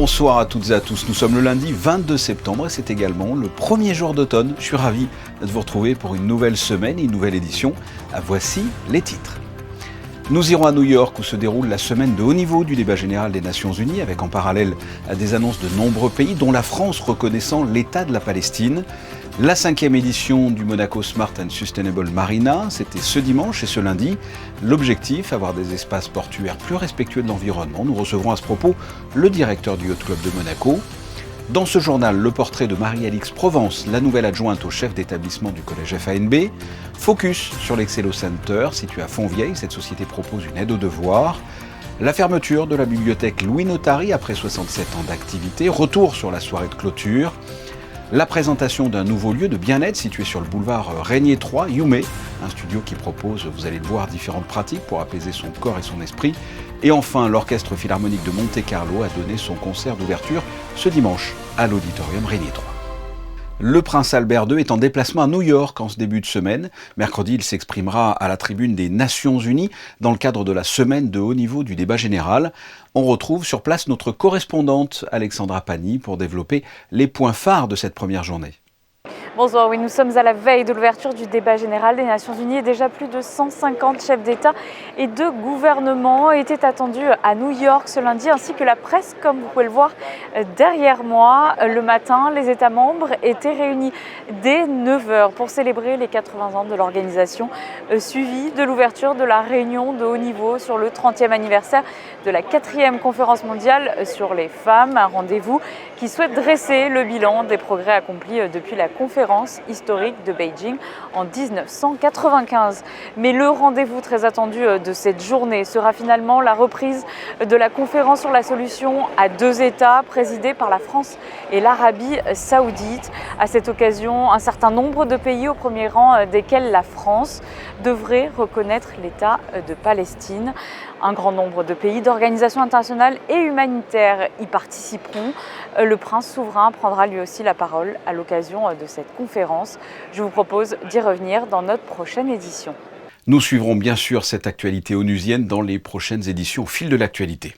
Bonsoir à toutes et à tous, nous sommes le lundi 22 septembre et c'est également le premier jour d'automne. Je suis ravi de vous retrouver pour une nouvelle semaine et une nouvelle édition. Voici les titres. Nous irons à New York où se déroule la semaine de haut niveau du débat général des Nations Unies avec en parallèle des annonces de nombreux pays dont la France reconnaissant l'État de la Palestine. La 5e édition du Monaco Smart and Sustainable Marina, c'était ce dimanche et ce lundi. L'objectif, avoir des espaces portuaires plus respectueux de l'environnement. Nous recevrons à ce propos le directeur du Yacht Club de Monaco. Dans ce journal, le portrait de Marie-Alix Provence, la nouvelle adjointe au chef d'établissement du collège FANB. Focus sur l'Excello Center, situé à Fontvieille. Cette société propose une aide aux devoirs. La fermeture de la bibliothèque Louis Notari après 67 ans d'activité. Retour sur la soirée de clôture. La présentation d'un nouveau lieu de bien-être situé sur le boulevard Régnier 3, Yume, un studio qui propose, vous allez le voir, différentes pratiques pour apaiser son corps et son esprit. Et enfin, l'Orchestre Philharmonique de Monte-Carlo a donné son concert d'ouverture ce dimanche à l'Auditorium Régnier 3. Le prince Albert II est en déplacement à New York en ce début de semaine. Mercredi, il s'exprimera à la tribune des Nations Unies dans le cadre de la semaine de haut niveau du débat général. On retrouve sur place notre correspondante Alexandra Pani pour développer les points phares de cette première journée. Bonsoir, oui, nous sommes à la veille de l'ouverture du débat général des Nations Unies et déjà plus de 150 chefs d'État et de gouvernement étaient attendus à New York ce lundi, ainsi que la presse, comme vous pouvez le voir derrière moi. Le matin, les États membres étaient réunis dès 9h pour célébrer les 80 ans de l'organisation, suivi de l'ouverture de la réunion de haut niveau sur le 30e anniversaire de la 4e conférence mondiale sur les femmes, un rendez-vous qui souhaite dresser le bilan des progrès accomplis depuis la conférence historique de Beijing en 1995. Mais le rendez-vous très attendu de cette journée sera finalement la reprise de la conférence sur la solution à deux États présidée par la France et l'Arabie saoudite. À cette occasion, un certain nombre de pays, au premier rang desquels la France, devraient reconnaître l'État de Palestine. Un grand nombre de pays, d'organisations internationales et humanitaires y participeront. Le prince souverain prendra lui aussi la parole à l'occasion de cette conférence. Je vous propose d'y revenir dans notre prochaine édition. Nous suivrons bien sûr cette actualité onusienne dans les prochaines éditions au fil de l'actualité.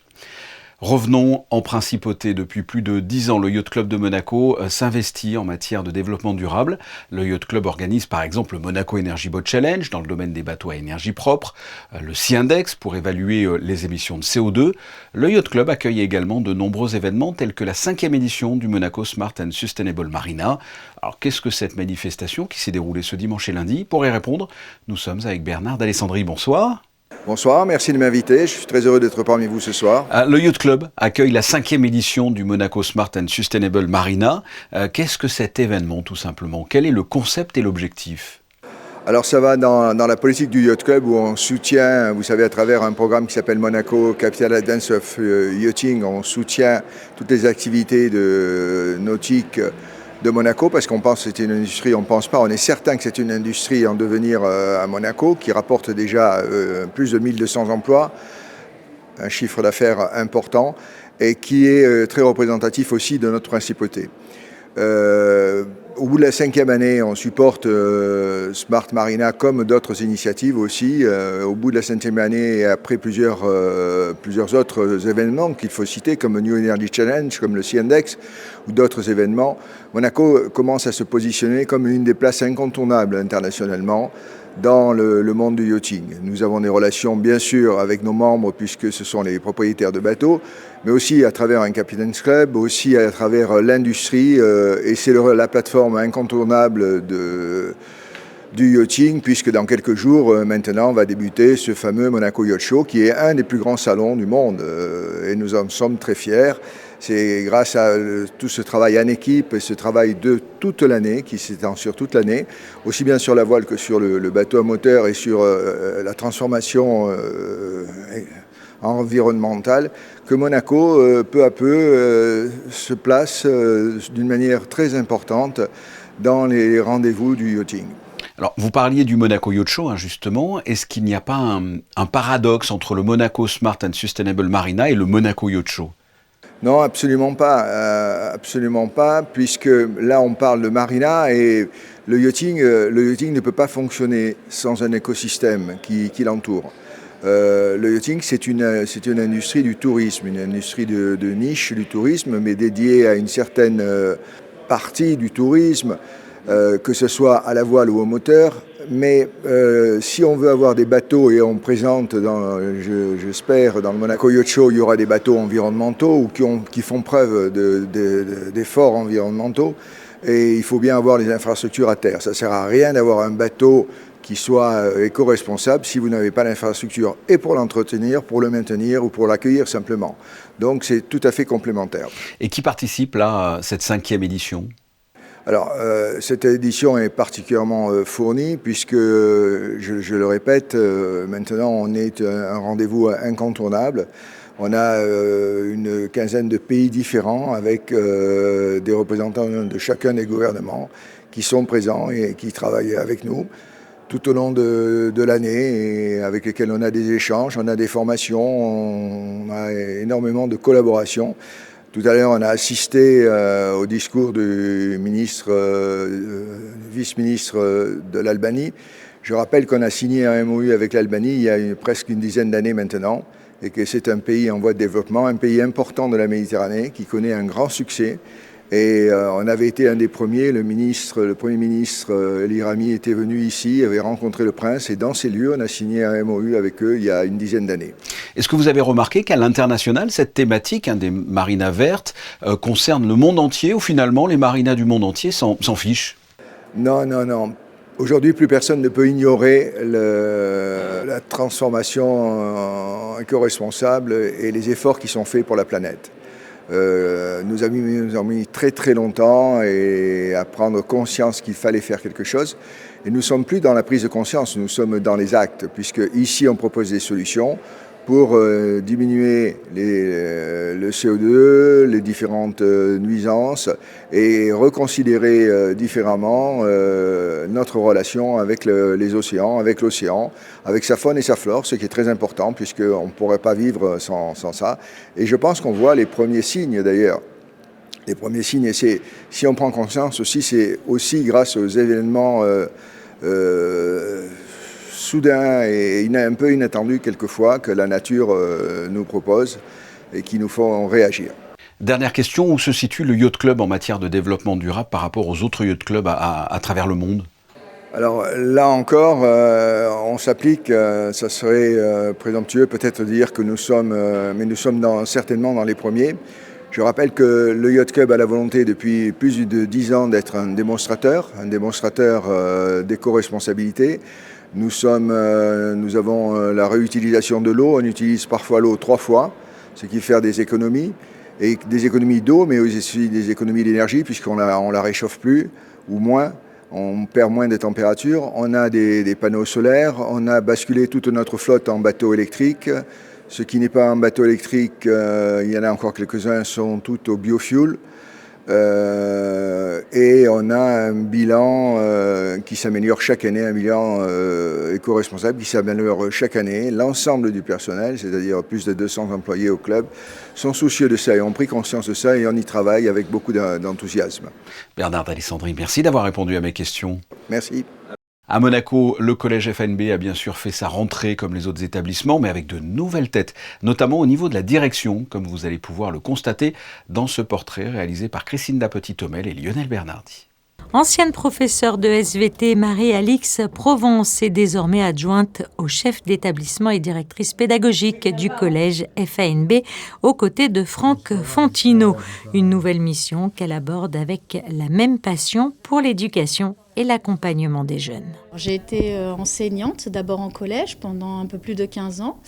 Revenons en principauté. Depuis plus de 10 ans, le Yacht Club de Monaco s'investit en matière de développement durable. Le Yacht Club organise par exemple le Monaco Energy Boat Challenge dans le domaine des bateaux à énergie propre, le Sea Index pour évaluer les émissions de CO2. Le Yacht Club accueille également de nombreux événements tels que la 5e édition du Monaco Smart and Sustainable Marina. Alors qu'est-ce que cette manifestation qui s'est déroulée ce dimanche et lundi? Pour y répondre, nous sommes avec Bernard d'Alessandri. Bonsoir. Bonsoir, merci de m'inviter. Je suis très heureux d'être parmi vous ce soir. Le Yacht Club accueille la 5e édition du Monaco Smart and Sustainable Marina. Qu'est-ce que cet événement tout simplement? Quel est le concept et l'objectif? Alors ça va dans la politique du Yacht Club où on soutient, vous savez, à travers un programme qui s'appelle Monaco Capital Advance of Yachting, on soutient toutes les activités nautiques de Monaco, parce qu'on pense que c'est une industrie, on pense pas, on est certain que c'est une industrie en devenir à Monaco, qui rapporte déjà plus de 1200 emplois, un chiffre d'affaires important, et qui est très représentatif aussi de notre principauté. Au bout de la 5e année, on supporte Smart Marina comme d'autres initiatives aussi. Au bout de la 5e année et après plusieurs autres événements qu'il faut citer comme New Energy Challenge, comme le Sea Index ou d'autres événements, Monaco commence à se positionner comme une des places incontournables internationalement dans le monde du yachting. Nous avons des relations bien sûr avec nos membres puisque ce sont les propriétaires de bateaux, mais aussi à travers un Captain's Club, aussi à travers l'industrie, et c'est la plateforme incontournable du yachting, puisque dans quelques jours, maintenant, va débuter ce fameux Monaco Yacht Show, qui est un des plus grands salons du monde, et nous en sommes très fiers. C'est grâce à tout ce travail en équipe et ce travail de toute l'année, qui s'étend sur toute l'année, aussi bien sur la voile que sur le bateau à moteur et sur la transformation environnementale, que Monaco, peu à peu, se place d'une manière très importante dans les rendez-vous du yachting. Alors, vous parliez du Monaco Yacht Show, justement. Est-ce qu'il n'y a pas un paradoxe entre le Monaco Smart and Sustainable Marina et le Monaco Yacht Show? Non, absolument pas, puisque là on parle de marina et le yachting ne peut pas fonctionner sans un écosystème qui l'entoure. Le yachting, c'est une industrie du tourisme, une industrie de niche du tourisme, mais dédiée à une certaine partie du tourisme, que ce soit à la voile ou au moteur. Mais si on veut avoir des bateaux, et on présente, j'espère, dans le Monaco Yacht Show, il y aura des bateaux environnementaux ou qui font preuve d'efforts environnementaux, et il faut bien avoir les infrastructures à terre. Ça ne sert à rien d'avoir un bateau qui soit éco-responsable si vous n'avez pas l'infrastructure et pour l'entretenir, pour le maintenir ou pour l'accueillir simplement. Donc c'est tout à fait complémentaire. Et qui participe là à cette 5e édition ? Alors, cette édition est particulièrement fournie puisque, je le répète, maintenant on est un rendez-vous incontournable. On a une quinzaine de pays différents avec des représentants de chacun des gouvernements qui sont présents et qui travaillent avec nous tout au long de l'année et avec lesquels on a des échanges, on a des formations, on a énormément de collaboration. Tout à l'heure, on a assisté au discours du vice-ministre de l'Albanie. Je rappelle qu'on a signé un MOU avec l'Albanie il y a presque une dizaine d'années maintenant et que c'est un pays en voie de développement, un pays important de la Méditerranée qui connaît un grand succès. Et on avait été un des premiers, le Premier ministre El Irami était venu ici, avait rencontré le prince et dans ces lieux, on a signé un MOU avec eux il y a une dizaine d'années. Est-ce que vous avez remarqué qu'à l'international, cette thématique des marinas vertes concerne le monde entier ou finalement les marinas du monde entier s'en fichent ? Non. Aujourd'hui, plus personne ne peut ignorer la transformation éco-responsable et les efforts qui sont faits pour la planète. Nous avons mis très très longtemps à prendre conscience qu'il fallait faire quelque chose. Et nous ne sommes plus dans la prise de conscience, nous sommes dans les actes, puisque ici on propose des solutions pour diminuer le CO2, les différentes nuisances et reconsidérer différemment notre relation avec les océans, avec l'océan, avec sa faune et sa flore, ce qui est très important puisqu'on ne pourrait pas vivre sans ça. Et je pense qu'on voit les premiers signes d'ailleurs. Les premiers signes, et si on prend conscience aussi, c'est aussi grâce aux événements soudain et un peu inattendu quelquefois que la nature nous propose et qui nous font réagir. Dernière question, où se situe le Yacht Club en matière de développement durable par rapport aux autres yacht clubs à travers le monde ? Alors là encore, on s'applique, ça serait présomptueux peut-être de dire que nous sommes certainement dans les premiers. Je rappelle que le Yacht Club a la volonté depuis plus de 10 ans d'être un démonstrateur d'éco-responsabilité. Nous avons la réutilisation de l'eau, on utilise parfois l'eau 3 fois, ce qui fait des économies, et des économies d'eau, mais aussi des économies d'énergie, puisqu'on la réchauffe plus, ou moins, on perd moins de température. On a des panneaux solaires, on a basculé toute notre flotte en bateaux électriques. Ce qui n'est pas un bateau électrique, il y en a encore quelques-uns, sont tous au biofuel. Et on a un bilan qui s'améliore chaque année, un bilan éco-responsable qui s'améliore chaque année. L'ensemble du personnel, c'est-à-dire plus de 200 employés au club, sont soucieux de ça et ont pris conscience de ça et on y travaille avec beaucoup d'enthousiasme. Bernard d'Alessandri, merci d'avoir répondu à mes questions. Merci. À Monaco, le collège FNB a bien sûr fait sa rentrée comme les autres établissements, mais avec de nouvelles têtes, notamment au niveau de la direction, comme vous allez pouvoir le constater dans ce portrait réalisé par Christine Petit-Thomel et Lionel Bernardi. Ancienne professeure de SVT, Marie-Alix Provence est désormais adjointe au chef d'établissement et directrice pédagogique du collège FANB aux côtés de Franck Fontino. Une nouvelle mission qu'elle aborde avec la même passion pour l'éducation et l'accompagnement des jeunes. J'ai été enseignante d'abord en collège pendant un peu plus de 15 ans.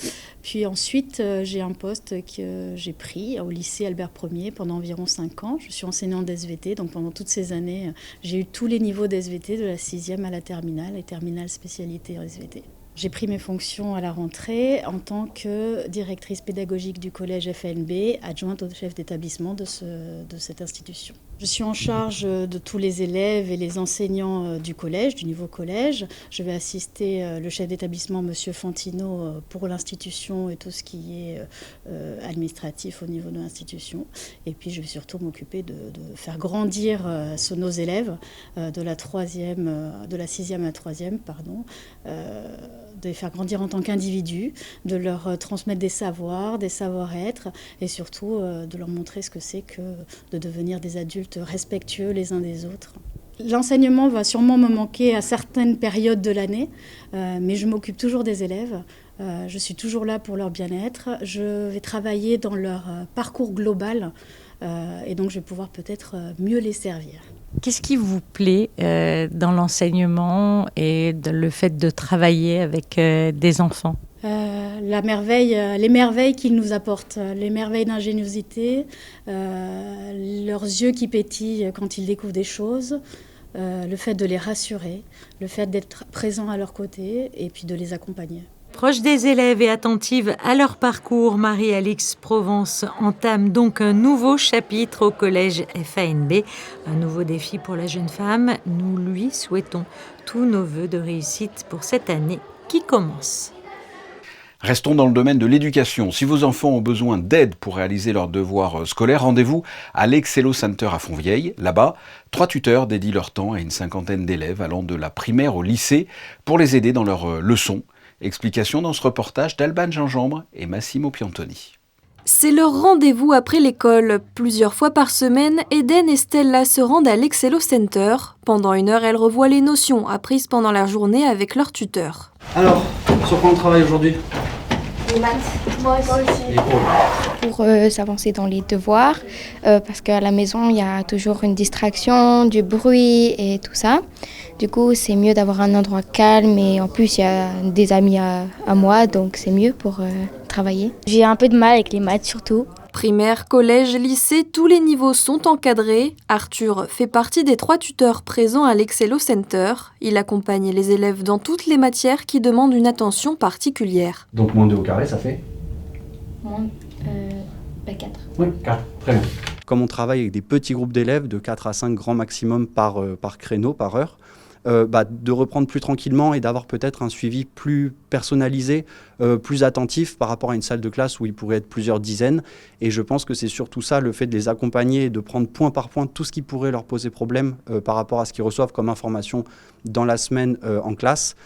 Puis ensuite, j'ai un poste que j'ai pris au lycée Albert Ier pendant environ 5 ans. Je suis enseignante d'SVT, donc pendant toutes ces années, j'ai eu tous les niveaux d'SVT, de la 6e à la terminale et terminale spécialité en SVT. J'ai pris mes fonctions à la rentrée en tant que directrice pédagogique du collège FNB, adjointe au chef d'établissement de cette institution. Je suis en charge de tous les élèves et les enseignants du collège, du niveau collège. Je vais assister le chef d'établissement, M. Fontino, pour l'institution et tout ce qui est administratif au niveau de l'institution. Et puis je vais surtout m'occuper de faire grandir nos élèves de la 6e à 3e, les faire grandir en tant qu'individus, de leur transmettre des savoirs, des savoir-être et surtout de leur montrer ce que c'est que de devenir des adultes respectueux les uns des autres. L'enseignement va sûrement me manquer à certaines périodes de l'année, mais je m'occupe toujours des élèves. Je suis toujours là pour leur bien-être. Je vais travailler dans leur parcours global et donc je vais pouvoir peut-être mieux les servir. Qu'est-ce qui vous plaît dans l'enseignement et le fait de travailler avec des enfants ? Les merveilles qu'ils nous apportent, les merveilles d'ingéniosité, leurs yeux qui pétillent quand ils découvrent des choses, le fait de les rassurer, le fait d'être présent à leur côté et puis de les accompagner. Proche des élèves et attentive à leur parcours, Marie-Alix Provence entame donc un nouveau chapitre au collège FANB. Un nouveau défi pour la jeune femme. Nous lui souhaitons tous nos vœux de réussite pour cette année qui commence. Restons dans le domaine de l'éducation. Si vos enfants ont besoin d'aide pour réaliser leurs devoirs scolaires, rendez-vous à l'Excello Center à Fontvieille. Là-bas, 3 tuteurs dédient leur temps à une 50aine d'élèves allant de la primaire au lycée pour les aider dans leurs leçons. Explication dans ce reportage d'Alban Gingembre et Massimo Piantoni. C'est leur rendez-vous après l'école. Plusieurs fois par semaine, Eden et Stella se rendent à l'Excello Center. Pendant 1 heure, elles revoient les notions apprises pendant la journée avec leur tuteur. Alors, sur quoi on travaille aujourd'hui ? Les maths. Moi aussi. Pour s'avancer dans les devoirs, parce qu'à la maison, il y a toujours une distraction, du bruit et tout ça. Du coup, c'est mieux d'avoir un endroit calme et en plus, il y a des amis à moi, donc c'est mieux pour travailler. J'ai un peu de mal avec les maths surtout. Primaire, collège, lycée, tous les niveaux sont encadrés. Arthur fait partie des 3 tuteurs présents à l'Excello Center. Il accompagne les élèves dans toutes les matières qui demandent une attention particulière. Donc moins 2 au carré, ça fait ? Moins 4. Oui, 4. Très bien. Comme on travaille avec des petits groupes d'élèves, de 4 à 5 grands maximum par créneau, par heure, de reprendre plus tranquillement et d'avoir peut-être un suivi plus personnalisé, plus attentif par rapport à une salle de classe où il pourrait être plusieurs dizaines. Et je pense que c'est surtout ça, le fait de les accompagner et de prendre point par point tout ce qui pourrait leur poser problème par rapport à ce qu'ils reçoivent comme information dans la semaine en classe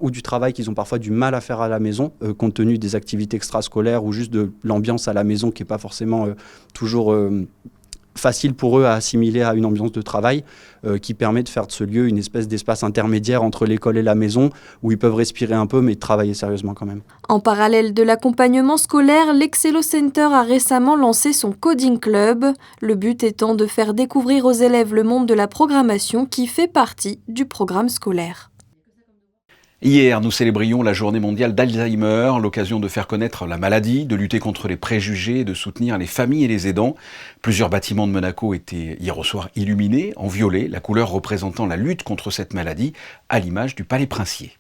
ou du travail qu'ils ont parfois du mal à faire à la maison compte tenu des activités extrascolaires ou juste de l'ambiance à la maison qui n'est pas forcément toujours facile pour eux à assimiler à une ambiance de travail qui permet de faire de ce lieu une espèce d'espace intermédiaire entre l'école et la maison où ils peuvent respirer un peu mais travailler sérieusement quand même. En parallèle de l'accompagnement scolaire, l'Excello Center a récemment lancé son Coding Club, le but étant de faire découvrir aux élèves le monde de la programmation qui fait partie du programme scolaire. Hier, nous célébrions la journée mondiale d'Alzheimer, l'occasion de faire connaître la maladie, de lutter contre les préjugés et de soutenir les familles et les aidants. Plusieurs bâtiments de Monaco étaient hier au soir illuminés en violet, la couleur représentant la lutte contre cette maladie, à l'image du Palais Princier.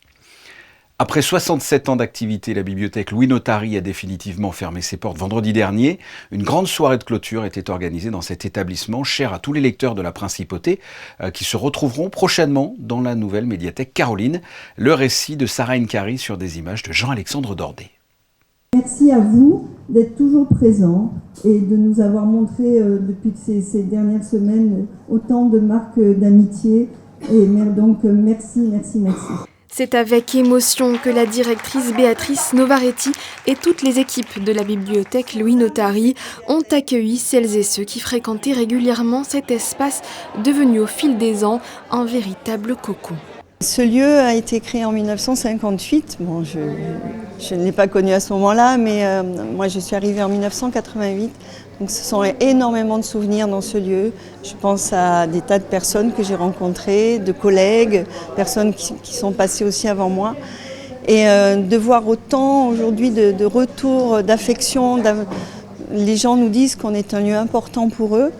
Après 67 ans d'activité, la bibliothèque Louis Notari a définitivement fermé ses portes vendredi dernier. Une grande soirée de clôture était organisée dans cet établissement cher à tous les lecteurs de la Principauté qui se retrouveront prochainement dans la nouvelle médiathèque Caroline. Le récit de Sarah Nkari sur des images de Jean-Alexandre Dordet. Merci à vous d'être toujours présents et de nous avoir montré depuis ces dernières semaines autant de marques d'amitié. Et donc merci. C'est avec émotion que la directrice Béatrice Novaretti et toutes les équipes de la bibliothèque Louis Notari ont accueilli celles et ceux qui fréquentaient régulièrement cet espace devenu au fil des ans un véritable cocon. Ce lieu a été créé en 1958. Bon, je ne l'ai pas connu à ce moment-là, mais moi je suis arrivée en 1988. Donc ce sont énormément de souvenirs dans ce lieu. Je pense à des tas de personnes que j'ai rencontrées, de collègues, personnes qui sont passées aussi avant moi. Et de voir autant aujourd'hui de retours d'affection, les gens nous disent qu'on est un lieu important pour eux.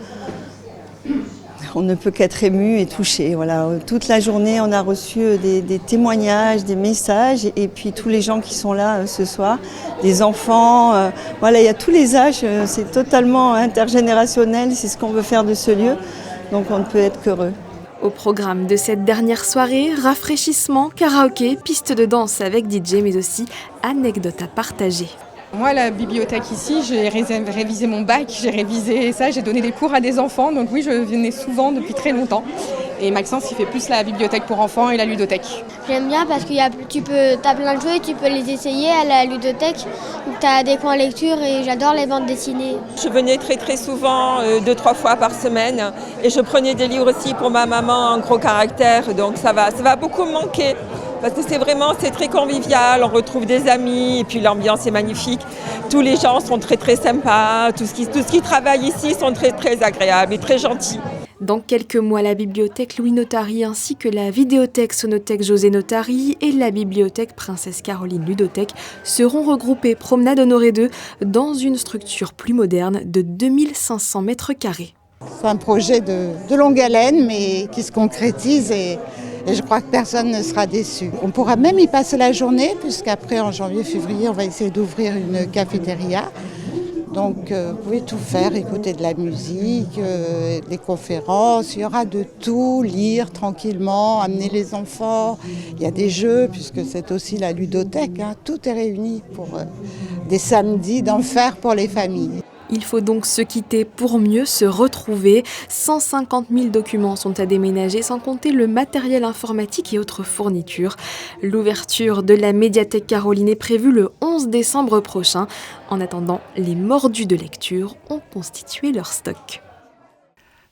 On ne peut qu'être ému et touché. Voilà. Toute la journée, on a reçu des témoignages, des messages, et puis tous les gens qui sont là ce soir, des enfants. Voilà, il y a tous les âges, c'est totalement intergénérationnel, c'est ce qu'on veut faire de ce lieu, donc on ne peut être qu'heureux. Au programme de cette dernière soirée, rafraîchissement, karaoké, piste de danse avec DJ, mais aussi anecdotes à partager. Moi, la bibliothèque ici, j'ai révisé mon bac, j'ai révisé ça, j'ai donné des cours à des enfants. Donc oui, je venais souvent depuis très longtemps. Et Maxence, il fait plus la bibliothèque pour enfants et la ludothèque. J'aime bien parce que t'as plein de jouets, tu peux les essayer à la ludothèque. T'as des coins lecture et j'adore les bandes dessinées. Je venais très souvent, 2-3 fois par semaine. Et je prenais des livres aussi pour ma maman en gros caractère. Donc ça va beaucoup me manquer. Parce que c'est très convivial, on retrouve des amis et puis l'ambiance est magnifique. Tous les gens sont très sympas, tout ce qui travaille ici sont très agréables et très gentils. Dans quelques mois, la bibliothèque Louis Notari ainsi que la vidéothèque Sonothèque José Notari et la bibliothèque Princesse Caroline Ludothèque seront regroupées Promenade Honoré II dans une structure plus moderne de 2500 mètres carrés. C'est un projet de longue haleine mais qui se concrétise et je crois que personne ne sera déçu. On pourra même y passer la journée puisqu'après en janvier-février on va essayer d'ouvrir une cafétéria. Donc vous pouvez tout faire, écouter de la musique, des conférences, il y aura de tout, lire tranquillement, amener les enfants. Il y a des jeux puisque c'est aussi la ludothèque, tout est réuni pour des samedis d'enfer pour les familles. Il faut donc se quitter pour mieux se retrouver. 150 000 documents sont à déménager, sans compter le matériel informatique et autres fournitures. L'ouverture de la médiathèque Caroline est prévue le 11 décembre prochain. En attendant, les mordus de lecture ont constitué leur stock.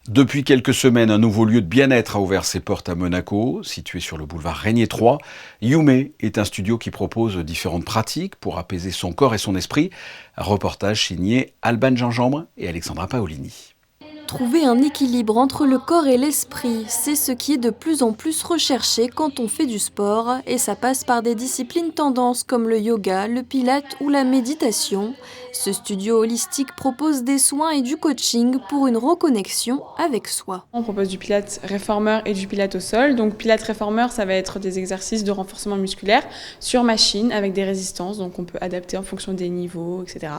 Depuis quelques semaines, un nouveau lieu de bien-être a ouvert ses portes à Monaco, situé sur le boulevard Régnier 3. Yume est un studio qui propose différentes pratiques pour apaiser son corps et son esprit. Un reportage signé Alban Gingembre et Alexandra Paolini. Trouver un équilibre entre le corps et l'esprit, c'est ce qui est de plus en plus recherché quand on fait du sport, et ça passe par des disciplines tendances comme le yoga, le pilate ou la méditation. Ce studio holistique propose des soins et du coaching pour une reconnexion avec soi. On propose du pilate réformeur et du pilate au sol. Donc pilate réformeur, ça va être des exercices de renforcement musculaire sur machine avec des résistances, donc on peut adapter en fonction des niveaux, etc.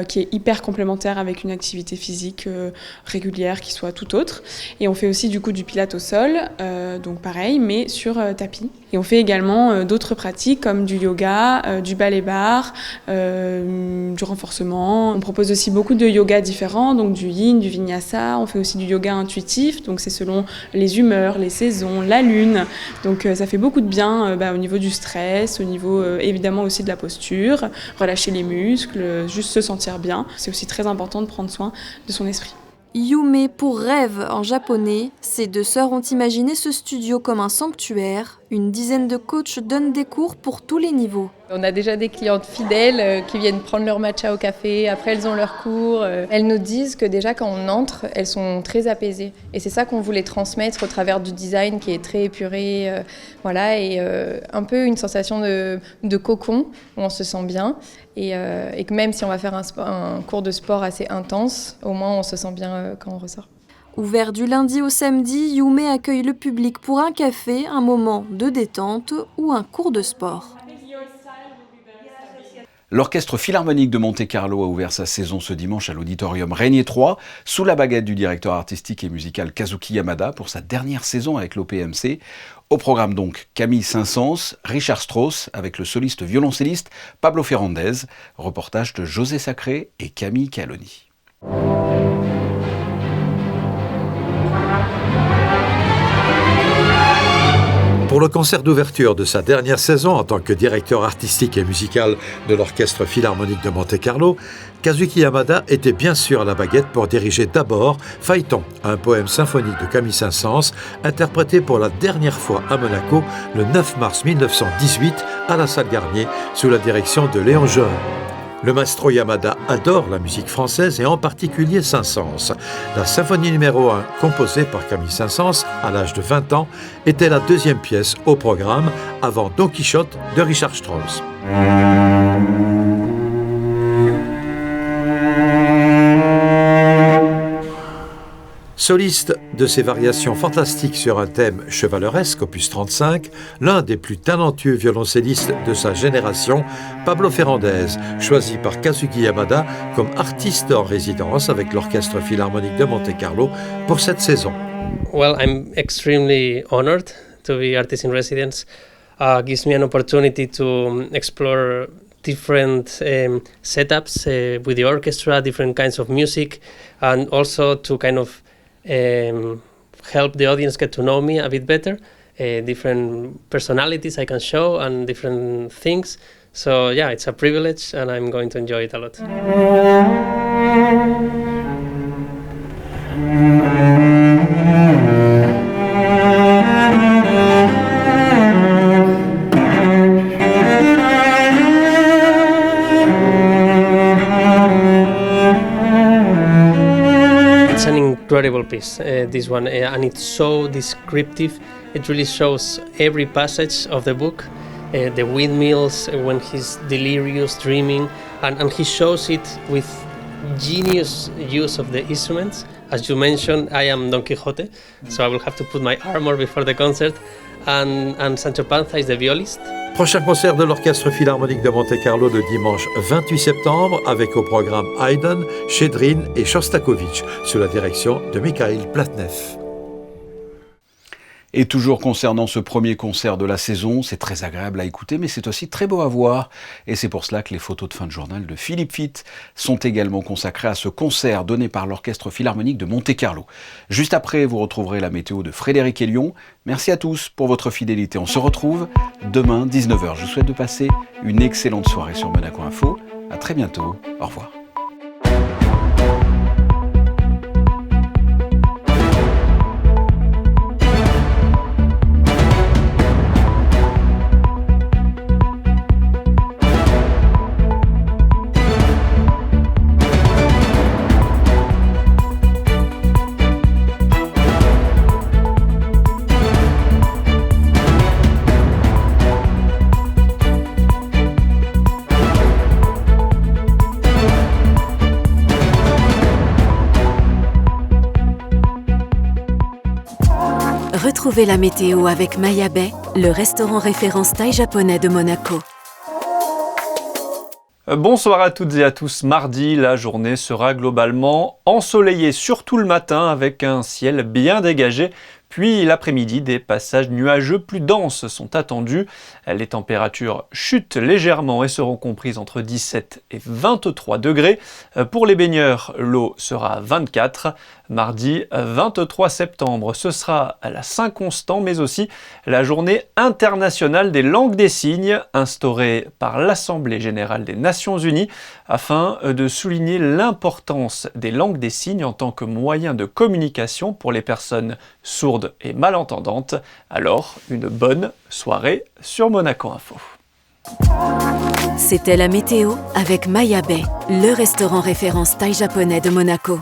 Qui est hyper complémentaire avec une activité physique régulière qui soit tout autre. Et on fait aussi du coup du pilate au sol, donc pareil, mais sur tapis. Et on fait également d'autres pratiques comme du yoga, du ballet bar, du renforcement. On propose aussi beaucoup de yoga différents, donc du yin, du vinyasa. On fait aussi du yoga intuitif, donc c'est selon les humeurs, les saisons, la lune. Donc ça fait beaucoup de bien au niveau du stress, au niveau évidemment aussi de la posture, relâcher les muscles, juste se sentir bien. C'est aussi très important de prendre soin de son esprit. Yume pour rêve en japonais, ces deux sœurs ont imaginé ce studio comme un sanctuaire. Une dizaine de coachs donnent des cours pour tous les niveaux. On a déjà des clientes fidèles qui viennent prendre leur matcha au café, après elles ont leur cours. Elles nous disent que déjà quand on entre, elles sont très apaisées. Et c'est ça qu'on voulait transmettre au travers du design qui est très épuré, et un peu une sensation de cocon où on se sent bien. Et que même si on va faire un cours de sport assez intense, au moins on se sent bien quand on ressort. Ouvert du lundi au samedi, Yume accueille le public pour un café, un moment de détente ou un cours de sport. L'Orchestre Philharmonique de Monte-Carlo a ouvert sa saison ce dimanche à l'Auditorium Régnier 3, sous la baguette du directeur artistique et musical Kazuki Yamada pour sa dernière saison avec l'OPMC. Au programme donc Camille Saint-Saëns, Richard Strauss avec le soliste violoncelliste Pablo Ferrandez, reportage de José Sacré et Camille Caloni. Pour le concert d'ouverture de sa dernière saison en tant que directeur artistique et musical de l'Orchestre Philharmonique de Monte-Carlo, Kazuki Yamada était bien sûr à la baguette pour diriger d'abord Phaéton, un poème symphonique de Camille Saint-Saëns, interprété pour la dernière fois à Monaco le 9 mars 1918 à la Salle Garnier sous la direction de Léon Jeune. Le maestro Yamada adore la musique française et en particulier Saint-Saëns. La symphonie numéro 1, composée par Camille Saint-Saëns à l'âge de 20 ans, était la deuxième pièce au programme avant Don Quichotte de Richard Strauss. Soliste de ses variations fantastiques sur un thème chevaleresque, opus 35, l'un des plus talentueux violoncellistes de sa génération, Pablo Ferrandez, choisi par Kazuki Yamada comme artiste en résidence avec l'Orchestre Philharmonique de Monte-Carlo pour cette saison. Well, I'm extremely honored to be artist in residence. Gives me an opportunity to explore different setups with the orchestra, different kinds of music, and also to kind of help the audience get to know me a bit better, different personalities I can show and different things. So yeah, it's a privilege and I'm going to enjoy it a lot. It's an incredible piece, this one, and it's so descriptive. It really shows every passage of the book. The windmills, when he's delirious, dreaming, and he shows it with genius use of the instruments. As you mentioned, I am Don Quixote, so I will have to put my armor before the concert, and Sancho Panza is the violist. Prochain concert de l'Orchestre Philharmonique de Monte-Carlo le dimanche 28 septembre avec au programme Haydn, Schedrin et Shostakovich sous la direction de Mikhail Platnev. Et toujours concernant ce premier concert de la saison, c'est très agréable à écouter, mais c'est aussi très beau à voir. Et c'est pour cela que les photos de fin de journal de Philippe Fitt sont également consacrées à ce concert donné par l'Orchestre Philharmonique de Monte-Carlo. Juste après, vous retrouverez la météo de Frédéric Elion. Merci à tous pour votre fidélité. On se retrouve demain, 19h. Je vous souhaite de passer une excellente soirée sur Monaco Info. À très bientôt. Au revoir. Retrouvez la météo avec Maya Bay, le restaurant référence thaï japonais de Monaco. Bonsoir à toutes et à tous. Mardi, la journée sera globalement ensoleillée, surtout le matin avec un ciel bien dégagé. Puis l'après-midi, des passages nuageux plus denses sont attendus. Les températures chutent légèrement et seront comprises entre 17 et 23 degrés. Pour les baigneurs, l'eau sera à 24. Mardi 23 septembre, ce sera la Saint-Constant, mais aussi la journée internationale des langues des signes, instaurée par l'Assemblée générale des Nations Unies, afin de souligner l'importance des langues des signes en tant que moyen de communication pour les personnes sourdes et malentendantes. Alors, une bonne soirée sur Monaco Info. C'était la météo avec Maya Bay, le restaurant référence thaï japonais de Monaco.